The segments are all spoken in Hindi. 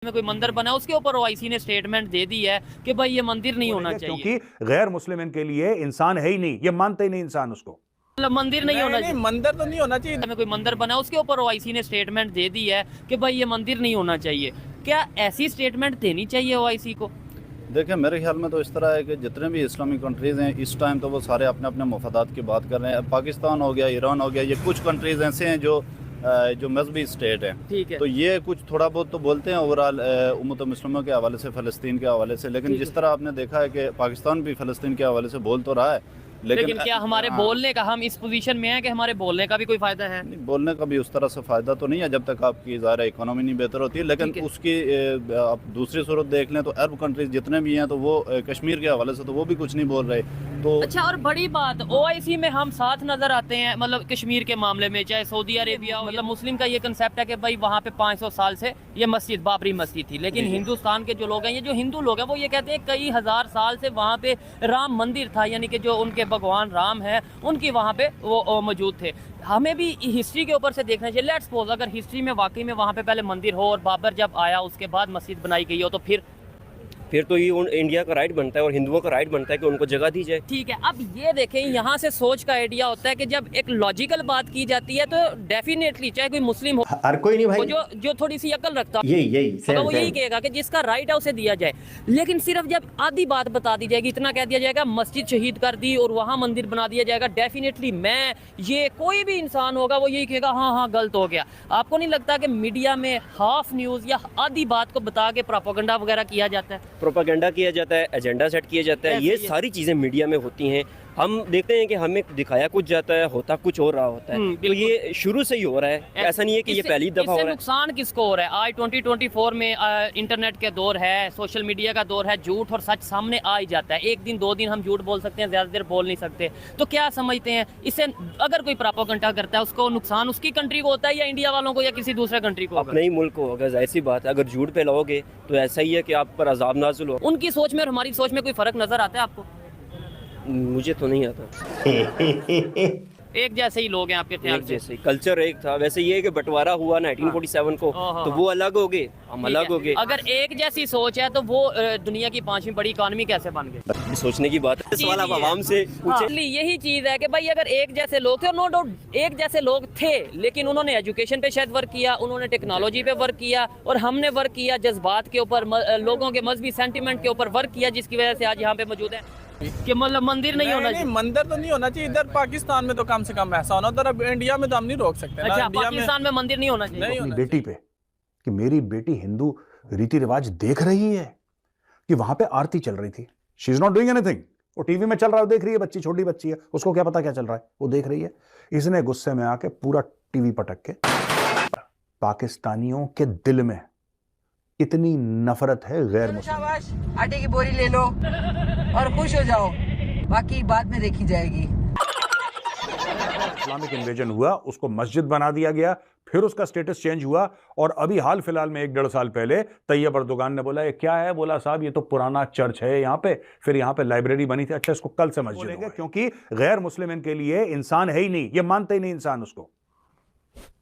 में कोई मंदिर बना उसके ऊपर ओआईसी ने स्टेटमेंट दे दी है कि भाई ये मंदिर नहीं होना चाहिए, क्योंकि गैर मुस्लिम इनके लिए इंसान है ही नहीं, ये मानते ही नहीं इंसान उसको। मतलब मंदिर नहीं होना चाहिए, मंदिर तो नहीं होना चाहिए। में कोई मंदिर बना उसके ऊपर ओआईसी ने स्टेटमेंट दे दी है कि भाई ये मंदिर नहीं होना चाहिए। क्या ऐसी स्टेटमेंट देनी चाहिए ओआईसी को? देखिए मेरे ख्याल में तो इस तरह है कि जितने भी इस्लामिक कंट्रीज़ हैं इस टाइम तो वो सारे अपने अपने मफादात की बात कर रहे हैं। पाकिस्तान हो गया, ईरान हो गया, ये कुछ कंट्रीज़ ऐसे हैं जो मजहबी स्टेट है, ठीक है। तो ये कुछ थोड़ा बहुत तो बोलते हैं ओवरऑल उम्मत मुस्लिमों के हवाले से, फ़लस्तीन के हवाले से, लेकिन जिस तरह आपने देखा है कि पाकिस्तान भी फ़लस्तीन के हवाले से बोल तो रहा है, लेकिन क्या हमारे बोलने का, हम इस पोजीशन में हैं कि हमारे बोलने का भी कोई फायदा है? नहीं, बोलने का भी उस तरह से फ़ायदा तो नहीं है जब तक आपकी ज़ाहिर इकोनॉमी नहीं बेहतर होती है। लेकिन उसकी आप दूसरी सूरत देख लें तो अरब कंट्रीज जितने भी हैं तो वो कश्मीर के हवाले से तो वो भी कुछ नहीं बोल रहे। तो अच्छा, और बड़ी बात, ओआईसी में हम साथ नजर आते हैं, मतलब कश्मीर के मामले में, चाहे सऊदी अरेबिया, मतलब मुस्लिम का ये कंसेप्ट है कि भाई वहाँ पे 500 साल से ये मस्जिद बाबरी मस्जिद थी, लेकिन हिंदुस्तान के जो लोग हैं, ये जो हिंदू लोग हैं, वो ये कहते हैं कई हजार साल से वहाँ पे राम मंदिर था, यानी कि जो उनके भगवान राम है उनकी वहाँ पे वो मौजूद थे। हमें भी हिस्ट्री के ऊपर से देखना चाहिए। लेट्स सपोज अगर हिस्ट्री में वाकई में वहाँ पे पहले मंदिर हो और बाबर जब आया उसके बाद मस्जिद बनाई गई हो, तो फिर तो ये इंडिया का राइट बनता है और हिंदुओं का राइट बनता है कि उनको जगह दी जाए। ठीक है, अब ये देखें, यहाँ से सोच का आइडिया होता है कि जब एक लॉजिकल बात की जाती है तो डेफिनेटली चाहे कोई मुस्लिम हो, हर कोई नहीं भाई, जो थोड़ी सी अकल रखता यही तो वो यही कहेगा कि जिसका राइट है उसे दिया जाए। लेकिन सिर्फ जब आधी बात बता दी जाएगी, इतना कह दिया जाएगा मस्जिद शहीद कर दी और वहाँ मंदिर बना दिया जाएगा, डेफिनेटली मैं ये कोई भी इंसान होगा वो यही कहेगा हाँ हाँ गलत हो गया। आपको नहीं लगता कि मीडिया में हाफ न्यूज़ या आधी बात को बता के प्रोपेगेंडा वगैरह किया जाता है? प्रोपेगेंडा किया जाता है, एजेंडा सेट किया जाता है, ये सारी चीज़ें मीडिया में होती हैं। हम देखते हैं कि हमें दिखाया कुछ जाता है, होता कुछ और रहा होता है। तो ये शुरू से ही हो रहा है, ऐसा नहीं है कि ये पहली दफ़ा हो रहा है। नुकसान किसको हो रहा है? आज 2024 में इंटरनेट के दौर है, सोशल मीडिया का दौर है, झूठ और सच सामने आ ही जाता है। एक दिन दो दिन हम झूठ बोल सकते हैं, ज़्यादा देर बोल नहीं सकते। तो क्या समझते हैं इससे अगर कोई प्रोपेगेंडा करता है उसको नुकसान उसकी कंट्री को होता है या इंडिया वालों को या किसी दूसरे कंट्री को? अपने ही मुल्क को होगा, जाहिर सी बात है। अगर झूठ फैलाओगे तो ऐसा ही है कि आप पर अजाब नाज़िल हो। उनकी सोच में और हमारी सोच में कोई फ़र्क नज़र आता है आपको? मुझे तो नहीं आता। एक जैसे ही लोग हैं आपके ख्याल से? जैसे कल्चर एक था, वैसे ये है कि बंटवारा हुआ 1947 को, तो वो अलग हो गए, हम अलग हो गए। अगर एक जैसी सोच है तो वो दुनिया की 5वीं बड़ी इकॉनमी कैसे बन गई? सोचने की बात है, सवाल आप आवाम से पूछें। यही चीज है कि भाई अगर एक जैसे लोग थे, और नो डाउट एक जैसे लोग थे, लेकिन उन्होंने एजुकेशन पे शायद वर्क किया, उन्होंने टेक्नोलॉजी पे वर्क किया और हमने वर्क किया जज्बात के ऊपर, लोगों के मजहबी सेंटिमेंट के ऊपर वर्क किया, जिसकी वजह से आज यहाँ पे मौजूद है कि मतलब मंदिर नहीं होना चाहिए। मंदिर तो नहीं होना चाहिए। इधर पाकिस्तान में तो कम से कम ऐसा होना, उधर इंडिया में तो हम नहीं रोक सकते। अच्छा, पाकिस्तान में मंदिर नहीं होना चाहिए। अपनी बेटी पे कि मेरी बेटी हिंदू रीति रिवाज देख रही है, कि वहां पे आरती चल रही थी, she is not doing anything, वो टीवी में चल रहा है, देख रही है, बच्ची छोटी बच्ची है, उसको क्या पता क्या चल रहा है, वो देख रही है। इसने गुस्से में आके पूरा टीवी पटक के, पाकिस्तानियों के दिल में इतनी नफरत है गैर मुस्लिम। आटे की बोरी ले लो और खुश हो जाओ, बाकी बाद में देखी जाएगी। इस्लामिक इन्वेजन हुआ, उसको मस्जिद बना दिया गया, फिर उसका स्टेटस चेंज हुआ, और अभी हाल फिलहाल में 1-1.5 साल पहले तैयब अर्दोगान ने बोला ये क्या है, बोला साहब ये तो पुराना चर्च है यहाँ पे, फिर यहाँ पे लाइब्रेरी बनी थी, अच्छा इसको कल से मस्जिद होगा, क्योंकि गैर मुस्लिम इनके लिए इंसान है ही नहीं, ये मानते ही नहीं इंसान उसको।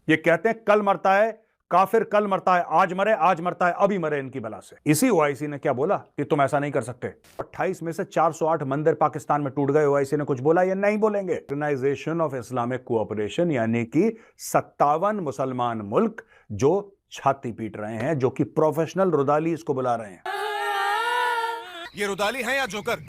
ये कहते हैं कल मरता है काफिर, कल मरता है, आज मरता है, अभी मरे इनकी बला से। इसी ओआईसी ने क्या बोला कि तुम ऐसा नहीं कर सकते। 28 में से 408 मंदिर पाकिस्तान में टूट गए, ओआईसी ने कुछ बोला? ये नहीं बोलेंगे। ऑर्गेनाइजेशन ऑफ इस्लामिक कोऑपरेशन, यानी कि 57 मुसलमान मुल्क जो छाती पीट रहे हैं, जो कि प्रोफेशनल रुदाली इसको बुला रहे हैं। ये रुदाली है या जोकर?